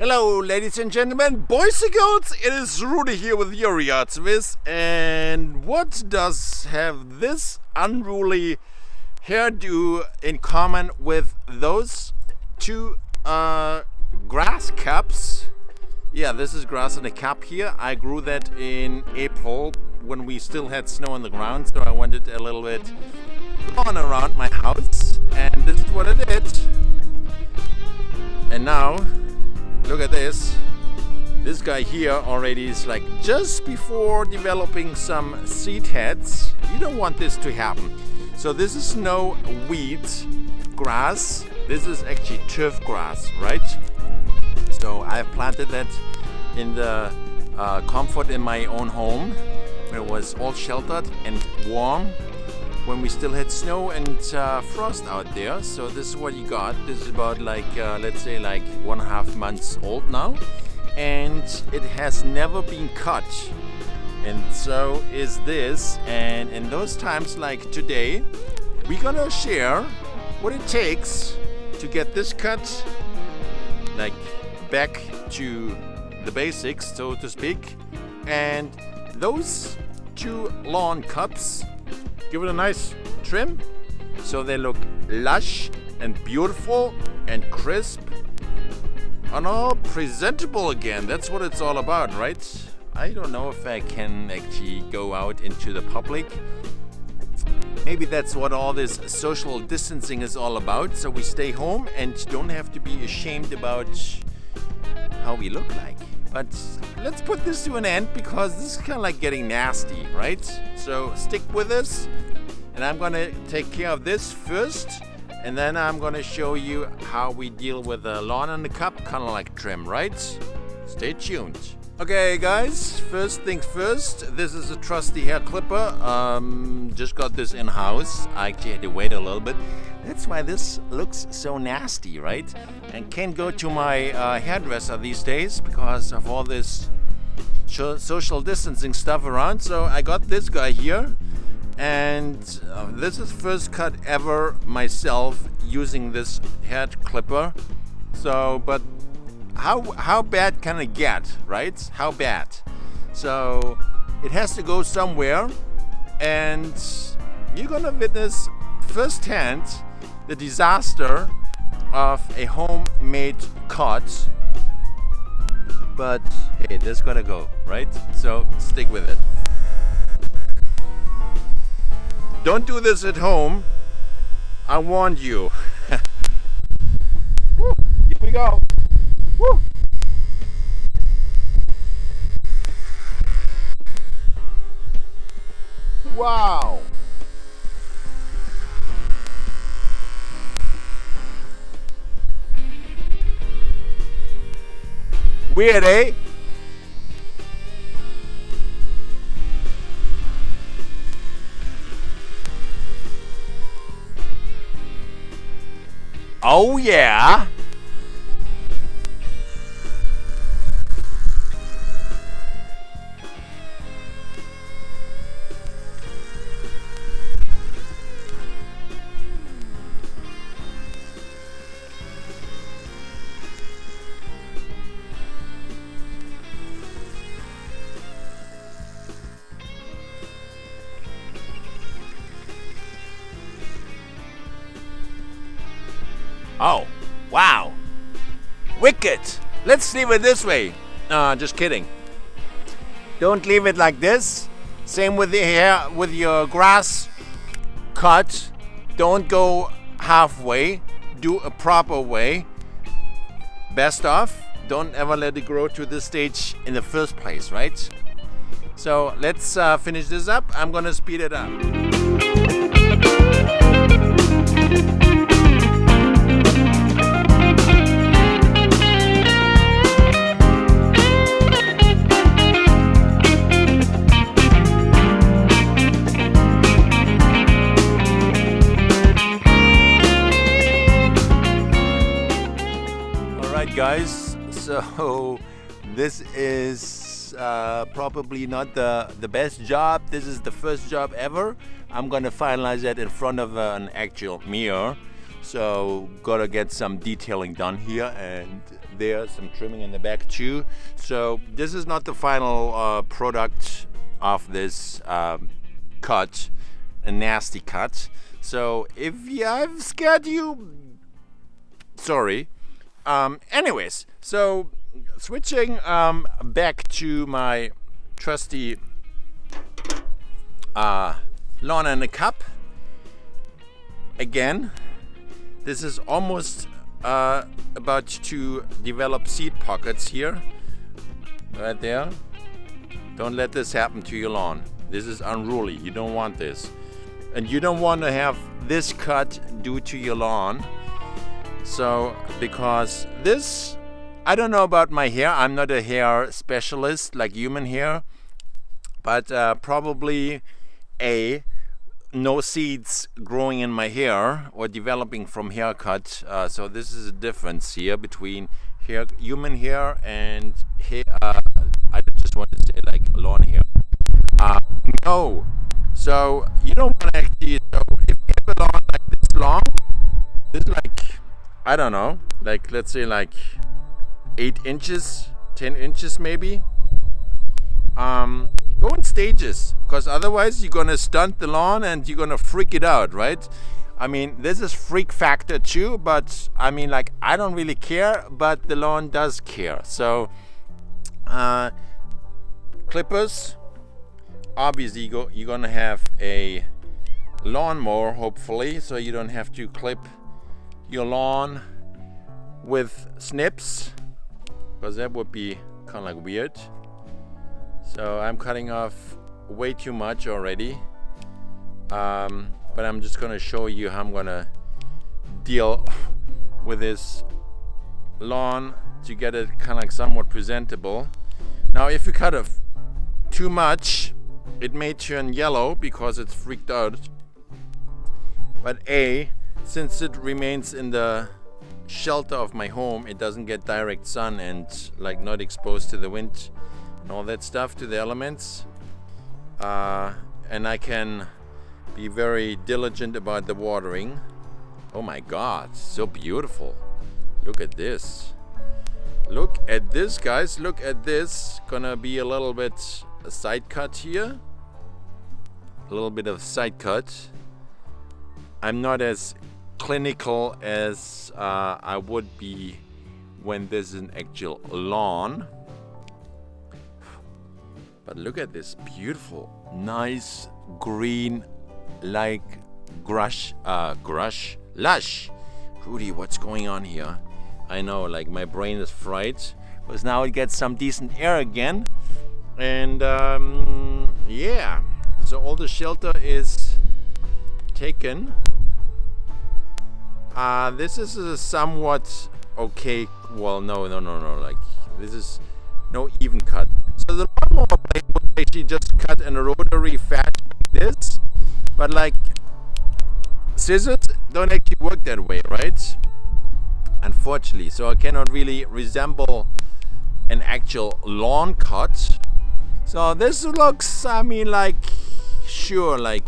Hello, ladies and gentlemen, boys and girls, it is Rudy here with your Yachts. And what does have this unruly hairdo in common with those two grass cups? Yeah, this is grass in a cup here. I grew that in April when we still had snow on the ground, so I wanted a little bit lawn around my house, and this is what I did. And now, look at this. This guy here already is like just before developing some seed heads. You don't want this to happen. So this is no weed grass. This is actually turf grass, right? So I've planted that in the comfort in my own home, where it was all sheltered and warm when we still had snow and frost out there. So this is what you got. This is about like let's say like 1.5 months old now, and it has never been cut, and so is this. And in those times like today, we're gonna share what it takes to get this cut like back to the basics, so to speak. And those two lawn cups, give it a nice trim so they look lush and beautiful and crisp and all presentable again. That's what it's all about, right? I don't know if I can actually go out into the public. Maybe that's what all this social distancing is all about, so we stay home and don't have to be ashamed about how we look like. But let's put this to an end, because this is kind of like getting nasty, right? So stick with us, and I'm gonna take care of this first, and then I'm gonna show you how we deal with the lawn in the cup, kind of like trim, right? Stay tuned. Okay guys, first things first, this is a trusty hair clipper. Just got this in-house. I actually had to wait a little bit. That's why this looks so nasty, right? And can't go to my hairdresser these days because of all this social distancing stuff around. So I got this guy here, and this is first cut ever myself using this hair clipper. So, but how bad can it get, right? How bad? So it has to go somewhere, and you're gonna witness firsthand the disaster of a homemade cut. But hey, this gotta go, right? So stick with it. Don't do this at home. I warned you. Woo, here we go. Woo. Wow. Weird, eh? Oh yeah. Oh, wow. Wicked. Let's leave it this way. Just kidding. Don't leave it like this. Same with the hair, with your grass cut. Don't go halfway. Do a proper way. Best off, don't ever let it grow to this stage in the first place, right? So let's finish this up. I'm gonna speed it up. Guys, so this is probably not the best job. This is the first job ever. I'm gonna finalize that in front of an actual mirror, so gotta get some detailing done here, and there, some trimming in the back too. So this is not the final product of this cut, a nasty cut. So if I've scared you, sorry. Anyways, so switching back to my trusty lawn in a cup. Again, this is almost about to develop seed pockets here, right there. Don't let this happen to your lawn. This is unruly. You don't want this. And you don't want to have this cut due to your lawn. So, because this, I don't know about my hair. I'm not a hair specialist like human hair. But probably no seeds growing in my hair or developing from haircut. So this is a difference here between human hair and hair. I just want to say like lawn hair. No. So you don't want to actually. So if you have a lawn like this long, this is like, I don't know, like let's say like 8 inches, 10 inches maybe. Go in stages, because otherwise you're gonna stunt the lawn and you're gonna freak it out, right? I mean, this is freak factor too, but I mean, like, I don't really care, but the lawn does care. So clippers, obviously you're gonna have a lawnmower, hopefully, so you don't have to clip your lawn with snips, because that would be kind of like weird. So I'm cutting off way too much already, but I'm just gonna show you how I'm gonna deal with this lawn to get it kind of like somewhat presentable. Now if you cut off too much, it may turn yellow because it's freaked out, but since it remains in the shelter of my home, it doesn't get direct sun and like not exposed to the wind and all that stuff, to the elements, and I can be very diligent about the watering. Oh my god, so beautiful. Look at this. Look at this, guys. Look at this. Gonna be a little bit a side cut here, a little bit of side cut. I'm not as clinical as I would be when this is an actual lawn. But look at this beautiful, nice green, like lush. Rudy, what's going on here? I know, like my brain is fried, because now it gets some decent air again, and yeah. So all the shelter is taken. This is a somewhat okay. Well, no. Like this is no even cut. So the lawnmower blade would actually just cut in a rotary fashion like this, but like scissors don't actually work that way, right? Unfortunately, so I cannot really resemble an actual lawn cut. So this looks, I mean, like, sure, like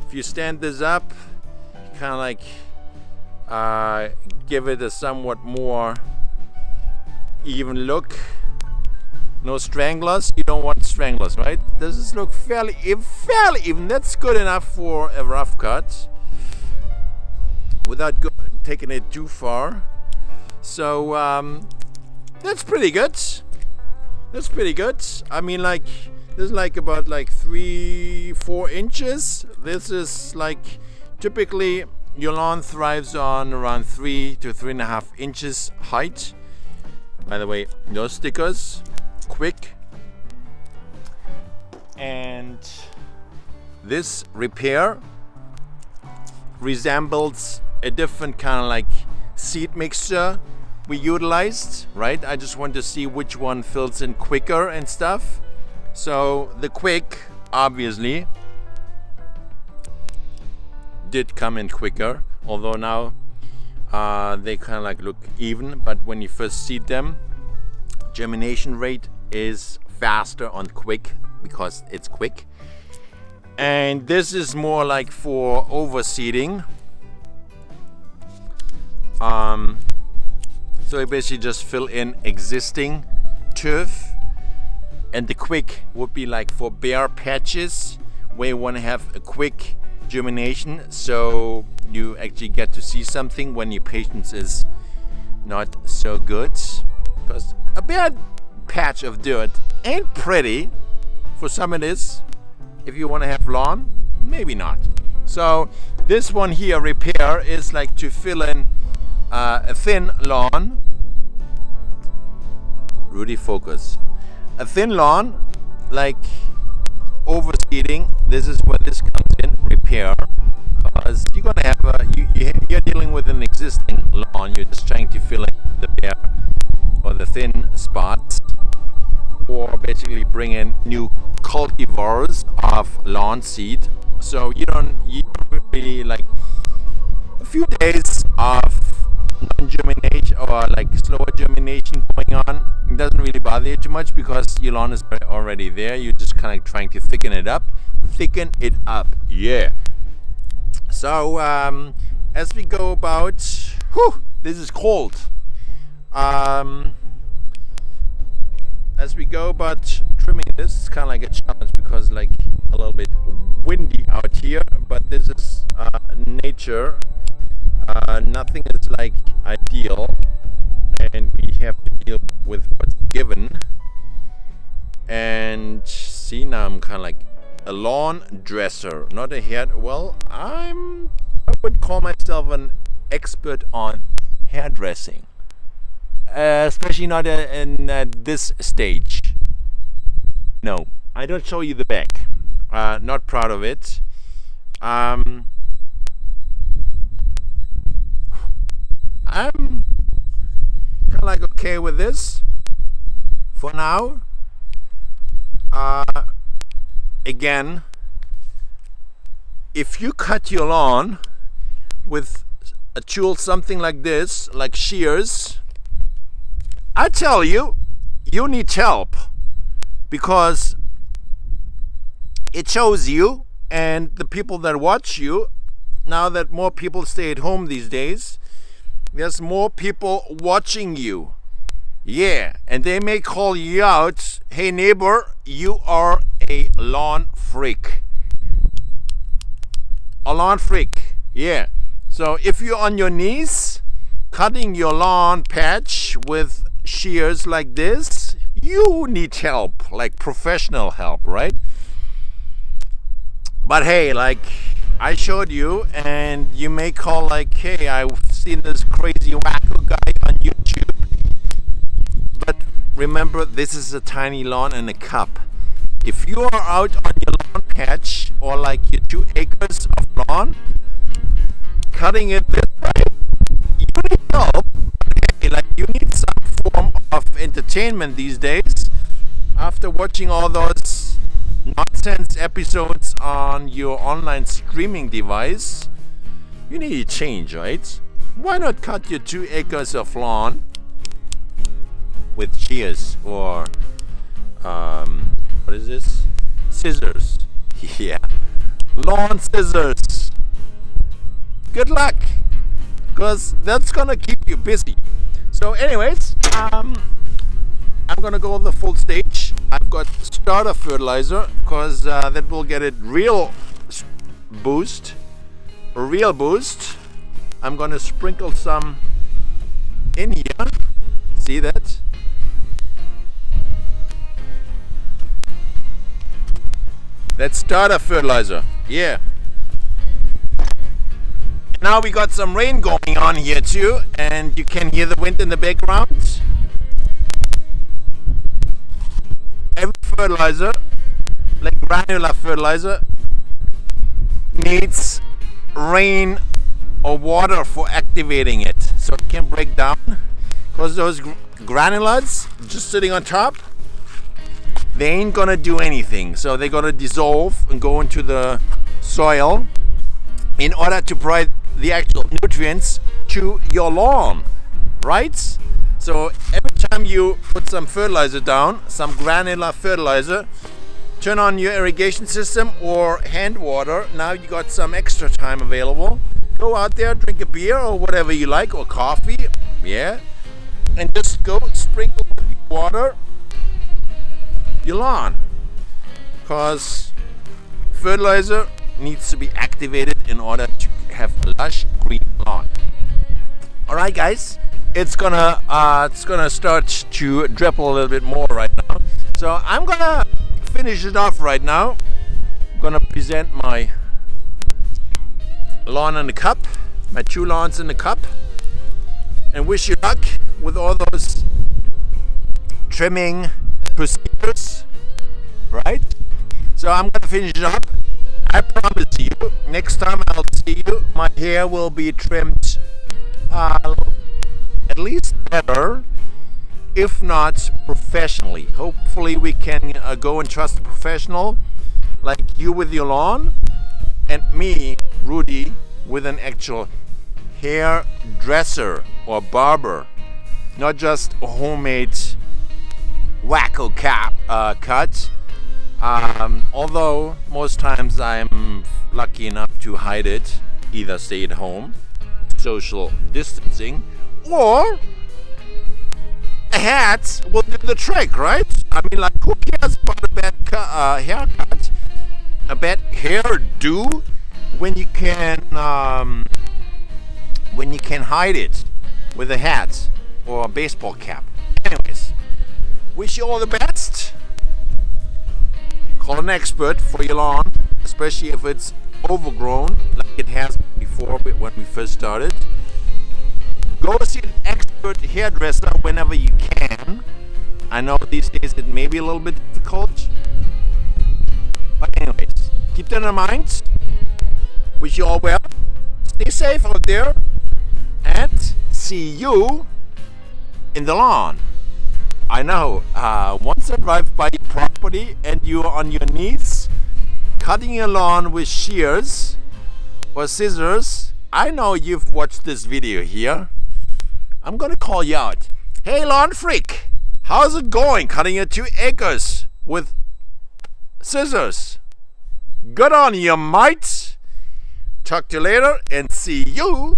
if you stand this up, kind of like give it a somewhat more even look. No stranglers. You don't want stranglers, right? Does this look fairly even? That's good enough for a rough cut without taking it too far. So that's pretty good. That's pretty good. I mean, like this is like about like 3-4 inches. This is like typically your lawn thrives on around 3 to 3.5 inches height. By the way, no stickers. Quick. And this repair resembles a different kind of like seed mixture we utilized, right? I just want to see which one fills in quicker and stuff. So the quick obviously did come in quicker, although now they kind of like look even, but when you first seed them, germination rate is faster on quick because it's quick. And this is more like for overseeding. So you basically just fill in existing turf, and the quick would be like for bare patches where you want to have a quick germination, so you actually get to see something when your patience is not so good, because a bare patch of dirt ain't pretty. For some it is. If you want to have lawn, maybe not. So this one here, repair, is like to fill in a thin lawn. Rudy, focus. A thin lawn, like overseeding. This is where this comes in, repair, because you're gonna have you're dealing with an existing lawn. You're just trying to fill in the bare or the thin spots, or basically bring in new cultivars of lawn seed. So you don't really, like, a few days of non-germination or like slower germination going on. It doesn't really bother you too much because your lawn is already there. You're just kind of trying to thicken it up. Yeah. So as we go about, this is cold. As we go about trimming this, it's kind of like a challenge because like a little bit windy out here, but this is nature. Nothing is like ideal, and we have to deal with what's given. And see, now I'm kind of like a lawn dresser, not a hair. Well, I would call myself an expert on hairdressing, especially not in this stage. No, I don't show you the back. Not proud of it. I'm kind of like okay with this for now. Again, if you cut your lawn with a tool, something like this, like shears, I tell you, you need help, because it shows you and the people that watch you, now that more people stay at home these days, there's more people watching you. Yeah, and they may call you out, hey neighbor, you are a lawn freak. A lawn freak, yeah. So if you're on your knees cutting your lawn patch with shears like this, you need help, like professional help, right? But hey, like I showed you, and you may call like, hey, I've seen this crazy wacko guy on YouTube. But remember, this is a tiny lawn and a cup. If you are out on your lawn patch, or like your 2 acres of lawn, cutting it this way, you need help. Hey, like you need some form of entertainment these days. After watching all those nonsense episodes on your online streaming device, you need a change, right? Why not cut your 2 acres of lawn with shears or what is this? Scissors. Yeah, lawn scissors. Good luck, because that's gonna keep you busy. So anyways, I'm gonna go the full stage. I've got starter fertilizer, because that will get it real boost. I'm gonna sprinkle some in here. See that? That's starter fertilizer. Yeah. Now we got some rain going on here too, and you can hear the wind in the background. Every fertilizer, like granular fertilizer, needs rain or water for activating it, so it can break down, because those granulars just sitting on top, they ain't gonna do anything. So they're gonna dissolve and go into the soil in order to provide the actual nutrients to your lawn, right? So every time you put some fertilizer down, some granular fertilizer, turn on your irrigation system or hand water. Now you got some extra time available. Go out there, drink a beer or whatever you like, or coffee. Yeah, and just go sprinkle water your lawn, because fertilizer needs to be activated in order to have a lush green lawn. All right, guys, it's gonna start to drip a little bit more right now, so I'm gonna finish it off right now. I'm gonna present my lawn in the cup, my 2 lawns in the cup, and wish you luck with all those trimming procedures, right? So I'm gonna finish it up. I promise you, next time I'll see you, my hair will be trimmed at least better, if not professionally. Hopefully we can go and trust a professional like you with your lawn, and me, Rudy, with an actual hairdresser or barber, not just a homemade wacko cut. Although most times I'm lucky enough to hide it, either stay at home, social distancing, or a hat will do the trick, right? I mean, like, who cares about a bad haircut, a bad hairdo, when you can hide it with a hat or a baseball cap? Anyways, wish you all the best. Call an expert for your lawn, especially if it's overgrown like it has before when we first started. Go see an expert hairdresser whenever you can. I know these days it may be a little bit difficult, but anyways, keep that in mind. Wish you all well. Stay safe out there, and see you in the lawn. I know, once I drive by your property and you're on your knees cutting your lawn with shears or scissors, I know you've watched this video here. I'm gonna call you out. Hey, lawn freak, how's it going cutting your 2 acres with scissors? Good on you, mate. Talk to you later, and see you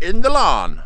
in the lawn.